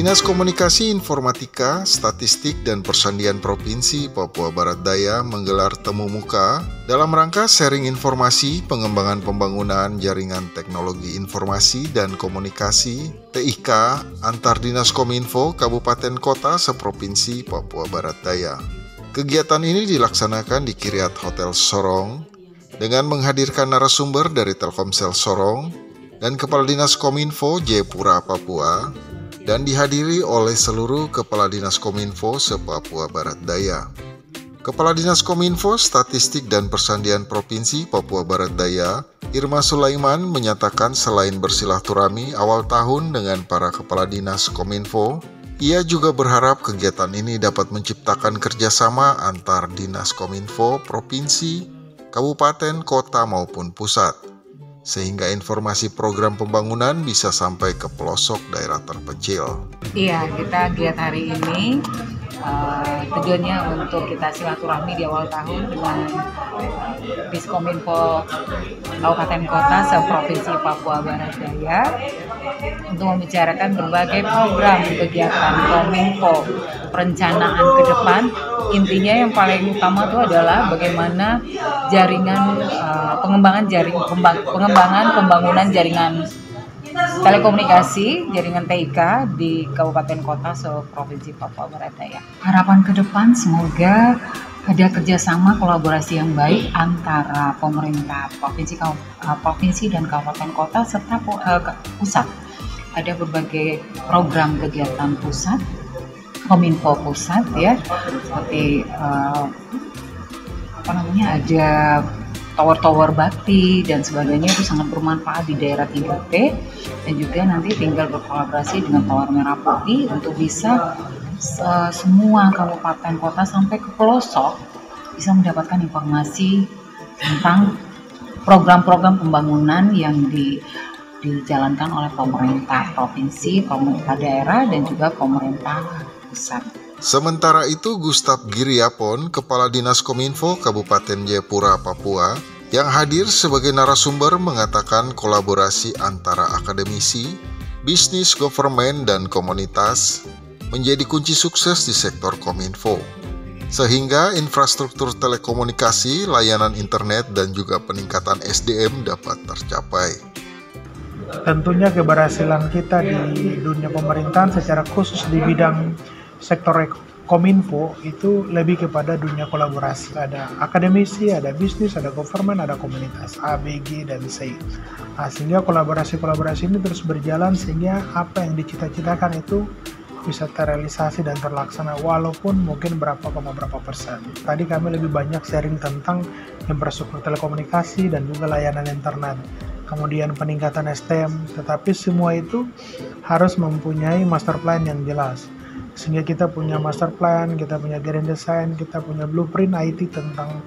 Dinas Komunikasi Informatika, Statistik dan Persandian Provinsi Papua Barat Daya menggelar temu muka dalam rangka sharing informasi pengembangan pembangunan jaringan teknologi informasi dan komunikasi TIK antar Dinas Kominfo Kabupaten Kota seprovinsi Papua Barat Daya. Kegiatan ini dilaksanakan di Kiryat Hotel Sorong dengan menghadirkan narasumber dari Telkomsel Sorong dan Kepala Dinas Kominfo Jayapura Papua, dan dihadiri oleh seluruh Kepala Dinas Kominfo se-Papua Barat Daya. Kepala Dinas Kominfo Statistik dan Persandian Provinsi Papua Barat Daya, Irma Sulaiman, menyatakan selain bersilaturahmi awal tahun dengan para Kepala Dinas Kominfo, ia juga berharap kegiatan ini dapat menciptakan kerjasama antar Dinas Kominfo, Provinsi, Kabupaten, Kota maupun Pusat, sehingga informasi program pembangunan bisa sampai ke pelosok daerah terpencil. Iya, kita giat hari ini tujuannya untuk kita silaturahmi di awal tahun dengan Diskominfo Kabupaten Kota se-Provinsi Papua Barat Daya untuk membicarakan berbagai program kegiatan Kominfo, perencanaan ke depan. Intinya yang paling utama itu adalah bagaimana jaringan pengembangan pembangunan jaringan telekomunikasi, jaringan TIK di Kabupaten Kota se-Provinsi Papua Barat Daya. Harapan ke depan semoga ada kerjasama kolaborasi yang baik antara pemerintah provinsi dan kabupaten kota serta pusat. Ada berbagai program kegiatan pusat, Kominfo pusat ya, seperti ada tower-tower bakti dan sebagainya, itu sangat bermanfaat di daerah 3P, dan juga nanti tinggal berkolaborasi dengan Tower Merah Putih untuk bisa semua kabupaten kota sampai ke pelosok bisa mendapatkan informasi tentang program-program pembangunan yang dijalankan oleh pemerintah provinsi, pemerintah daerah, dan juga pemerintah pusat. Sementara itu, Gustaf Giryapon, Kepala Dinas Kominfo Kabupaten Jayapura Papua, yang hadir sebagai narasumber mengatakan kolaborasi antara akademisi, bisnis, government, dan komunitas menjadi kunci sukses di sektor Kominfo, sehingga infrastruktur telekomunikasi, layanan internet, dan juga peningkatan SDM dapat tercapai. Tentunya keberhasilan kita di dunia pemerintahan secara khusus di bidang sektor Kominfo itu lebih kepada dunia kolaborasi. Ada akademisi, ada bisnis, ada government, ada komunitas A, B, G, dan C. Nah, sehingga kolaborasi ini terus berjalan sehingga apa yang dicita-citakan itu bisa terrealisasi dan terlaksana walaupun mungkin berapa persen. Tadi kami lebih banyak sharing tentang infrastruktur telekomunikasi dan juga layanan internet. Kemudian peningkatan STM, tetapi semua itu harus mempunyai master plan yang jelas. Sehingga kita punya master plan, kita punya grand design, kita punya blueprint IT tentang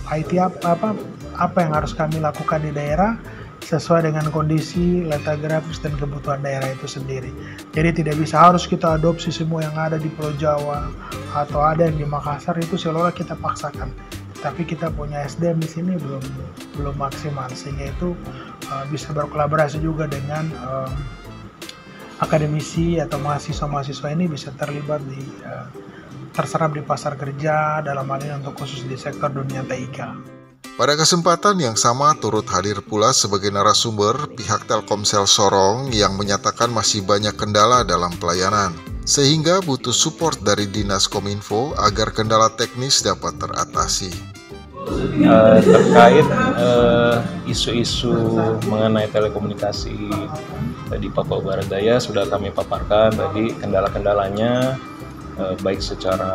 IT apa yang harus kami lakukan di daerah sesuai dengan kondisi, letak grafis, dan kebutuhan daerah itu sendiri. Jadi tidak bisa harus kita adopsi semua yang ada di Pulau Jawa atau ada yang di Makassar itu seolah kita paksakan. Tapi kita punya SDM di sini belum maksimal, sehingga itu bisa berkolaborasi juga dengan akademisi atau mahasiswa-mahasiswa ini bisa terlibat terserap di pasar kerja dalam hal ini untuk khusus di sektor dunia TIK. Pada kesempatan yang sama turut hadir pula sebagai narasumber pihak Telkomsel Sorong yang menyatakan masih banyak kendala dalam pelayanan, sehingga butuh support dari Dinas Kominfo agar kendala teknis dapat teratasi. Terkait isu-isu mengenai telekomunikasi di Papua Barat Daya sudah kami paparkan tadi kendala-kendalanya, baik secara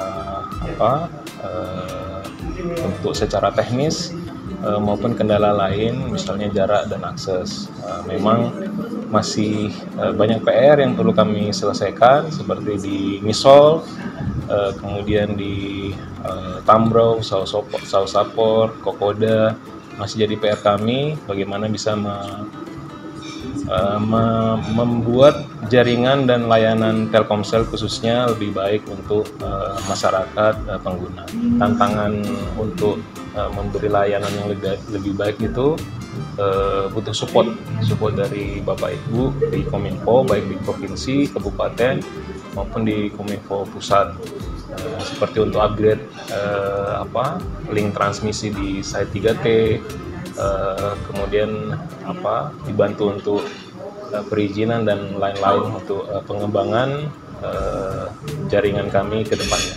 untuk secara teknis maupun kendala lain misalnya jarak dan akses. Memang masih banyak PR yang perlu kami selesaikan seperti di Misol, kemudian di Tambrau, Sausapor, Kokoda, masih jadi PR kami bagaimana bisa membuat jaringan dan layanan Telkomsel khususnya lebih baik untuk masyarakat pengguna. Tantangan untuk memberi layanan yang lebih baik itu butuh support dari Bapak Ibu di Kominfo, baik di provinsi, kabupaten maupun di Kominfo pusat, seperti untuk upgrade link transmisi di site 3T, kemudian dibantu untuk perizinan dan lain-lain untuk pengembangan jaringan kami ke depannya.